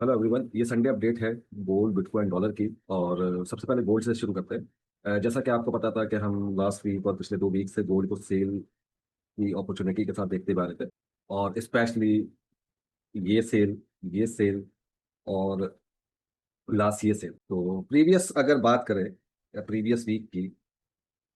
Hello everyone, ये Sunday update है gold bitcoin dollar की। और सबसे पहले गोल्ड से शुरू करते हैं। जैसा कि आपको पता था कि हम लास्ट वीक और पिछले 2 वीक से गोल्ड को सेल की अपॉर्चुनिटी के साथ देखते हुए आ रहे थे। और स्पेशली ये सेल, ये सेल और लास्ट ये सेल, तो प्रीवियस अगर बात करें या प्रीवियस वीक की,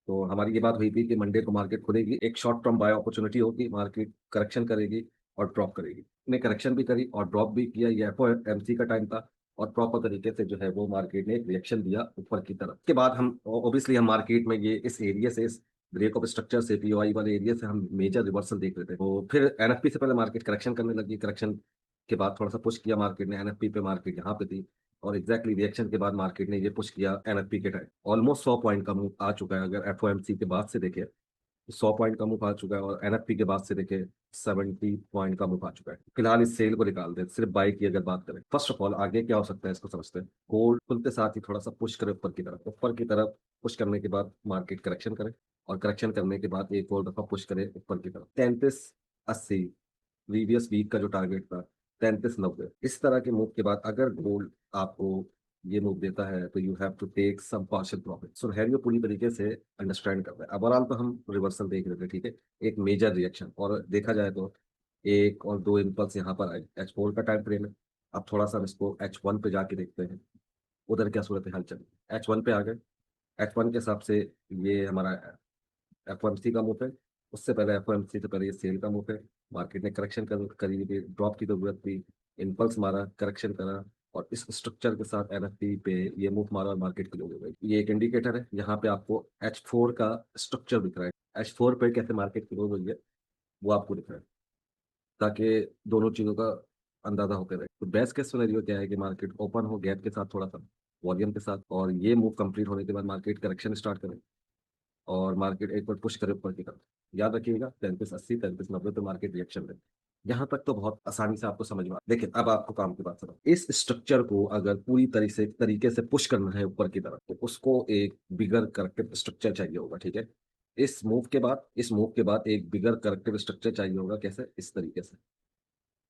तो हमारी ये बात हुई थी कि मंडे को मार्केट खुलेगी, एक शॉर्ट टर्म बाय अपॉर्चुनिटी होगी, मार्केट करेक्शन करेगी और ड्रॉप करेगी। ने करेक्शन भी करी और ड्रॉप भी किया। ये एफओएमसी का टाइम था और प्रॉपर तरीके से जो है वो मार्केट ने एक रिएक्शन दिया ऊपर की तरफ। के बाद हम ऑब्वियसली हम मार्केट में ये इस एरिया से, इस ब्रेक ऑफ स्ट्रक्चर से, पीओआई वाले एरिया से हम मेजर रिवर्सल देख रहे थे। तो फिर एनएफपी से पहले मार्केट करेक्शन करने लगी। करेक्शन के बाद थोड़ा सा पुश किया मार्केट ने, एनएफपी पे मार्केट यहाँ पे थी। और एग्जैक्टली रिएक्शन के बाद मार्केट ने ये पुश किया एनएफपी के टाइम। ऑलमोस्ट 100 पॉइंट का मूव आ चुका है। अगर एफओएमसी के बाद से देखें, 100 पॉइंट का मूव आ चुका है। और एनएफपी के बाद से देखें, 70 पॉइंट का मूव आ चुका है। फिलहाल इस सेल को निकाल दे, सिर्फ बाई की अगर बात करें। फर्स्ट ऑफ ऑल आगे क्या हो सकता है इसको समझते हैं। गोल्ड खुलते साथ ही थोड़ा सा पुश करे ऊपर की तरफ। ऊपर की तरफ पुश करने के बाद मार्केट करेक्शन करे और करेक्शन करने के बाद एक और दफा पुश करे ऊपर की तरफ। 3380 प्रीवियस वीक का जो टारगेट था, 3390। इस तरह के मूव के बाद अगर गोल्ड आपको ये मूव देता है तो you have to take some partial profit. So हैरियो पूरी तरीके से अंडरस्टैंड करता है। ओवरऑल तो हम रिवर्सल देख रहे थे, ठीक है, एक मेजर रिएक्शन। और देखा जाए तो एक और दो इम्पल्स यहाँ पर आए। H4 का टाइम फ्रेम है। अब थोड़ा सा हम इसको H1 पे जाके देखते हैं, उधर क्या सूरत हाल चली। H1 पे आ गए। H1 के हिसाब से ये हमारा एफओएमसी का मूव है। उससे पहले एफओएमसी से पहले ये सेल का मूव है। मार्केट ने करेक्शन करी थी, ड्रॉप की जरूरत थी, इम्पल्स मारा, करेक्शन करा और इस स्ट्रक्चर के साथ एनएफपी पे ये मूव मारा और मार्केट क्लोज हो गई। ये एक इंडिकेटर है। यहाँ पे आपको H4 का स्ट्रक्चर दिख रहा है। H4 पे कैसे मार्केट क्लोज हुई है वो आपको दिख रहा है, ताकि दोनों चीजों का अंदाजा होते रहे। तो बेस्ट केस सिनेरियो क्या है कि मार्केट ओपन हो गैप के साथ, थोड़ा सा वॉल्यूम के साथ, और ये मूव कंप्लीट होने के बाद मार्केट करेक्शन स्टार्ट करे और मार्केट एक बार पुश करे ऊपर की तरफ। याद रखिएगा 3380, 3390 पे मार्केट रिएक्शन है। यहाँ तक तो बहुत आसानी से आपको समझ में आ। लेकिन अब आपको काम की बात सुनो। इस स्ट्रक्चर को अगर पूरी तरीके से पुश करना है ऊपर की तरफ, तो उसको एक बिगर करेक्टिव स्ट्रक्चर चाहिए होगा, ठीक है। इस मूव के बाद एक बिगर करेक्टिव स्ट्रक्चर चाहिए होगा। कैसे? इस तरीके से,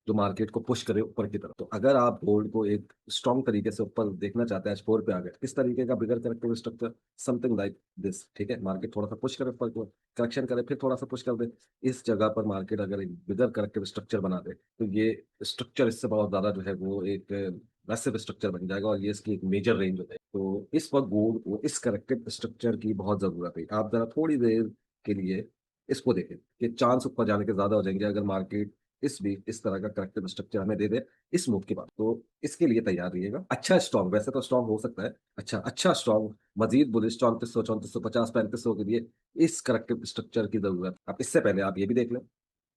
जो मार्केट को पुश करे ऊपर की तरफ। तो अगर आप गोल्ड को एक स्ट्रॉन्ग तरीके से ऊपर देखना चाहते हैं, H4 पे आ गए, किस तरीके का bigger corrective structure, something like this, ठीक है। मार्केट थोड़ा सा पुश करे ऊपर को, करेक्शन करे, फिर थोड़ा सा पुश कर दे। इस जगह पर मार्केट अगर एक बिगर करेक्टिव स्ट्रक्चर बना दे, तो ये स्ट्रक्चर इससे बहुत ज्यादा जो है वो एक मैसिव स्ट्रक्चर बन जाएगा और ये इसकी एक मेजर रेंज हो जाएगी। तो इस वक्त गोल्ड को इस करेक्टिव स्ट्रक्चर की बहुत जरूरत है। आप जरा थोड़ी देर के लिए इसको देखें कि चांस ऊपर जाने के ज्यादा हो जाएंगे अगर मार्केट इस भी इस तरह का करेक्टिव स्ट्रक्चर हमें दे दे इस मूव के बाद। तो इसके लिए तैयार रहिएगा। अच्छा स्ट्रॉन्ग, वैसे तो स्ट्रॉन्ग हो सकता है, अच्छा स्ट्रॉन्ग मजीद बुलिश 3400, 3450, 3500 के लिए इस करेक्टिव स्ट्रक्चर की जरूरत। अब इससे पहले आप ये भी देख लें,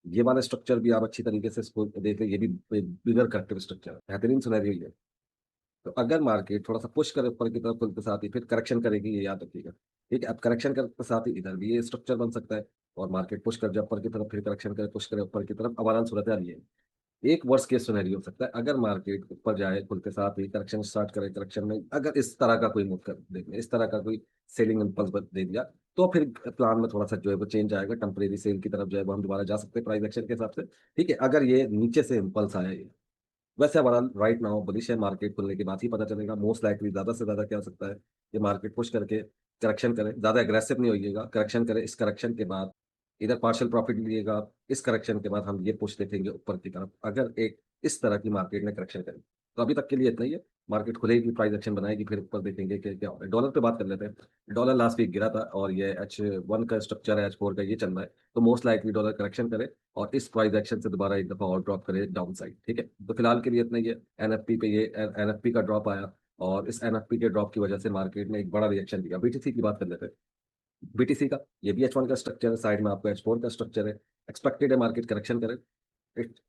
ये वाला स्ट्रक्चर भी आप अच्छी तरीके से इसको देख लें। ये भी बिगर करेक्टिव स्ट्रक्चर है। बेहतरीन सिनेरियो ये। तो अगर मार्केट थोड़ा सा पुश करे ऊपर की तरफ, खुलते साथ ही फिर करेक्शन करेगी, ये याद रखिएगा, ठीक है। अब करेक्शन करते साथ ही इधर भी ये स्ट्रक्चर बन सकता है और मार्केट पुश कर जाए ऊपर की तरफ, फिर करेक्शन करे, पुश करे ऊपर की तरफ। अब सूरत हाल ये है। एक वर्स्ट केस सिनेरियो हो सकता है, अगर मार्केट ऊपर जाए, खुलते साथ ही करेक्शन स्टार्ट करे, करेक्शन में अगर इस तरह का कोई मूव कर देख ले, इस तरह का कोई सेलिंग इंपल्स दे दिया, तो फिर प्लान में थोड़ा सा जो है वो चेंज आएगा। टेम्परेरी सेल की तरफ जो है वो हम दोबारा जा सकते हैं प्राइस एक्शन के हिसाब से, ठीक है, अगर ये नीचे से इंपल्स आया ये। वैसे हमारा राइट नाउ बुलिश है। मार्केट खुलने के बाद ही पता चलेगा। मोस्ट लाइकली ज्यादा से ज्यादा क्या हो सकता है, ये मार्केट पुश करके करेक्शन करे, ज्यादा एग्रेसिव नहीं होइएगा, करेक्शन करे, इस करेक्शन के बाद इधर पार्शियल प्रॉफिट लीजिएगा। इस करेक्शन के बाद हम ये पुश देखेंगे ऊपर की तरफ, अगर एक इस तरह की मार्केट ने करेक्शन करी। तो अभी तक के लिए इतना ही है। मार्केट खुलेगी, प्राइस एक्शन बनाएगी, फिर ऊपर देखेंगे कि क्या हो रहा है। डॉलर पे बात कर लेते हैं। डॉलर लास्ट वीक गिरा था और ये H1 का स्ट्रक्चर है, H4 का ये चल रहा है। तो मोस्ट लाइकली डॉलर करेक्शन करे और इस प्राइस एक्शन से दोबारा एक दफा और ड्रॉप करे डाउन साइड, ठीक है। तो फिलहाल के लिए इतना ही है। एनएफपी पे ये एनएफपी का ड्रॉप आया और इस एनएफपी के ड्रॉप की वजह से मार्केट ने एक बड़ा रिएक्शन दिया। बीटीसी की बात कर लेते हैं। बीटीसी का ये भी H1 का स्ट्रक्चर है, साइड में आपको H4 का स्ट्रक्चर है। एक्सपेक्टेड है मार्केट करेक्शन करे,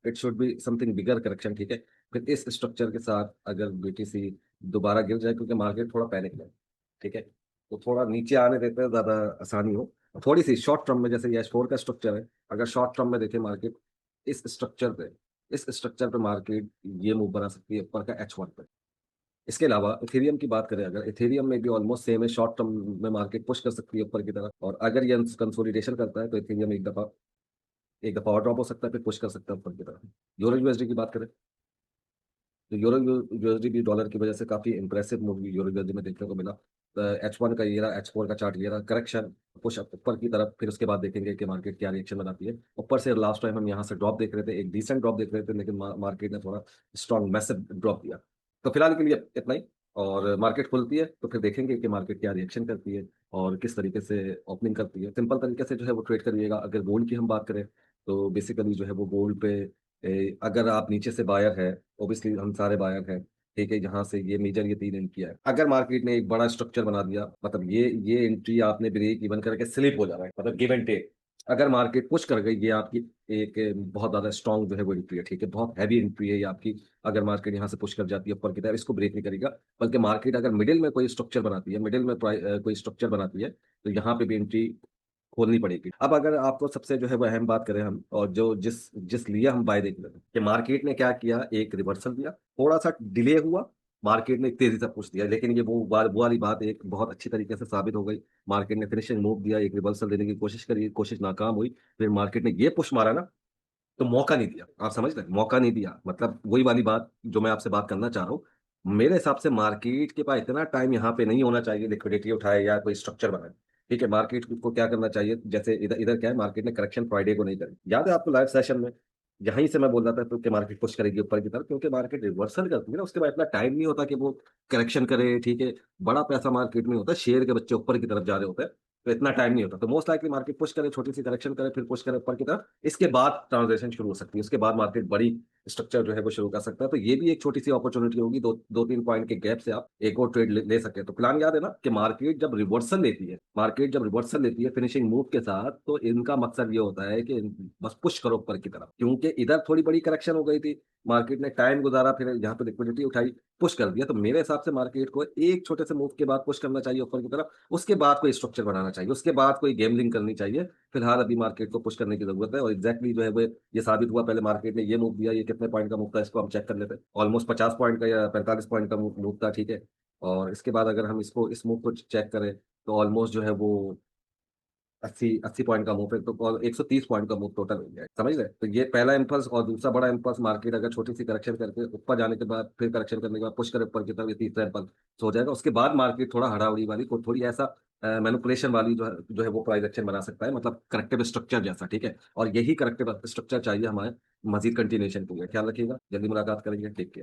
it should be something bigger correction, ठीक है। फिर इस स्ट्रक्चर के साथ अगर बीटीसी दोबारा गिर जाए, क्योंकि मार्केट थोड़ा पैनिक है, ठीक है, तो थोड़ा नीचे आने देते हैं, ज्यादा आसानी हो। थोड़ी सी शॉर्ट टर्म में, जैसे ये H4 का स्ट्रक्चर है, अगर शॉर्ट टर्म में देखे मार्केट इस स्ट्रक्चर पे मार्केट ये मूव बना सकती है ऊपर का H1 पे। इसके अलावा इथेरियम की बात करें, अगर इथेरियम में भी ऑलमोस्ट सेम है। शॉर्ट टर्म में मार्केट पुश कर सकती है ऊपर की तरफ, और अगर ये कंसोलिडेशन करता है तो इथेरियम एक दफा और ड्रॉप हो सकता है, फिर पुश कर सकता है ऊपर की तरफ। यूरो यूएसडी की बात करें, तो यूरो यूएसडी भी डॉलर की वजह से काफी इंप्रेसिव मूवी यूरो यूएसडी में देखने को मिला। H1 का ये रहा, H4 का चार्ट ये रहा, करेक्शन पुश अप ऊपर की तरफ, फिर उसके बाद देखेंगे कि मार्केट क्या रिएक्शन बनाती है। ऊपर से लास्ट टाइम हम यहाँ से ड्रॉप देख रहे थे, एक डिसेंट ड्रॉप देख रहे थे, लेकिन मार्केट ने थोड़ा स्ट्रॉन्ग मैसिव ड्रॉप दिया। तो फिलहाल के लिए इतना ही। और मार्केट खुलती है तो फिर देखेंगे कि मार्केट क्या रिएक्शन करती है और किस तरीके से ओपनिंग करती है। सिंपल तरीके से जो है वो ट्रेड करिएगा। अगर गोल्ड की हम बात करें तो बेसिकली जो है वो गोल्ड पे अगर आप नीचे से बायर है, ओबियसली हम सारे बायर हैं, ठीक है, जहां से ये मेजर ये 3 एंट्री है। अगर मार्केट ने एक बड़ा स्ट्रक्चर बना दिया, मतलब ये एंट्री आपने ब्रेक इवन करके स्लिप हो जा रहा है, मतलब गिव एंड टेक। अगर मार्केट पुश कर गई, ये आपकी एक बहुत ज्यादा स्ट्रॉन्ग जो है वो एंट्री है, ठीक है, बहुत हैवी एंट्री है ये आपकी। अगर मार्केट यहाँ से पुश कर जाती है ऊपर की तरफ, इसको ब्रेक नहीं करेगा। बल्कि मार्केट अगर मिडिल में कोई स्ट्रक्चर बनाती है, मिडिल में कोई स्ट्रक्चर बनाती है, तो यहाँ पे भी एंट्री खोलनी पड़ेगी। अब अगर आपको सबसे जो है वो अहम बात करें हम, और जो जिस जिस लिए हम बाय देख रहे थे कि मार्केट ने क्या किया, एक रिवर्सल दिया, थोड़ा सा डिले हुआ, मार्केट ने तेजी से पुश दिया, लेकिन ये वो वाली बात एक बहुत अच्छी तरीके से साबित हो गई। मार्केट ने फिनिशिंग मूव दिया, एक रिवर्सल देने की कोशिश करी, कोशिश नाकाम हुई, फिर मार्केट ने ये पुश मारा ना, तो मौका नहीं दिया। आप समझ रहे हैं? मौका नहीं दिया, मतलब वही वाली बात जो मैं आपसे बात करना चाह रहा हूँ। मेरे हिसाब से मार्केट के पास इतना टाइम यहाँ पे नहीं होना चाहिए लिक्विडिटी उठाए या कोई स्ट्रक्चर बनाए। ठीक है, मार्केट को क्या करना चाहिए, जैसे इधर इधर क्या है, मार्केट ने करेक्शन फ्राइडे को नहीं करी, याद है आपको लाइव सेशन में? यहीं से मैं बोल रहा था तो कि मार्केट पुश करेगी ऊपर की तरफ, क्योंकि मार्केट रिवर्सल करती है ना, उसके बाद इतना टाइम नहीं होता कि वो करेक्शन करे। ठीक है, बड़ा पैसा मार्केट में होता है, शेयर के बच्चे ऊपर की तरफ जा रहे होते हैं, तो इतना टाइम नहीं होता। तो मोस्ट लाइकली मार्केट पुश करे, छोटी सी करेक्शन करे, फिर पुश करे ऊपर की तरफ, इसके बाद ट्रांजेक्शन शुरू हो सकती है, उसके बाद मार्केट बड़ी स्ट्रक्चर जो है वो शुरू कर सकता है। तो ये भी एक छोटी सी अपॉर्चुनिटी होगी, दो दो तीन पॉइंट के गैप से आप एक और ट्रेड ले सके। तो प्लान याद है ना कि मार्केट जब रिवर्सल लेती है फिनिशिंग मूव के साथ, तो इनका मकसद ये होता है कि बस पुश करो ऊपर की तरफ, क्योंकि इधर थोड़ी बड़ी करेक्शन हो गई थी, मार्केट ने टाइम गुजारा, फिर यहाँ पे लिक्विडिटी उठाई, पुश कर दिया। तो मेरे हिसाब से मार्केट को एक छोटे से मूव के बाद पुश करना चाहिए ऊपर की तरफ, उसके बाद कोई स्ट्रक्चर बनाना चाहिए, उसके बाद कोई गेमलिंग करनी चाहिए। फिलहाल अभी मार्केट को पुश करने की जरूरत है, और एग्जैक्टली जो है वो ये साबित हुआ। पहले मार्केट ने ये मूव दिया, ये कितने पॉइंट का मूव था इसको हम चेक कर लेते हैं। ऑलमोस्ट 50 पॉइंट का या 45 पॉइंट का मूव था, ठीक है। और इसके बाद अगर हम इसको इस मूव को चेक करें, तो ऑलमोस्ट जो है वो 80 80 पॉइंट का मूव है, तो 130 पॉइंट का मूव टोटल हो गया है। समझ रहे? तो ये पहला इम्पल्स, और दूसरा बड़ा इम्पल्स, मार्केट अगर छोटी सी करेक्शन करके ऊपर जाने के बाद, फिर करेक्शन करने के बाद पुश करे ऊपर की तरफ, ये तीसरा इम्पल्स हो जाएगा। उसके बाद मार्केट थोड़ा हड़ाहड़ी वाली को थोड़ी ऐसा मैनिपुलेशन वाली जो है वो प्राइस एक्शन बना सकता है, मतलब करेक्टिव स्ट्रक्चर जैसा, ठीक है। और यही करेक्टिव स्ट्रक्चर चाहिए हमारे मजीद कंटिन्यूएशन के लिए। ख्याल रखिएगा, जल्दी मुलाकात करेंगे, टेक केयर।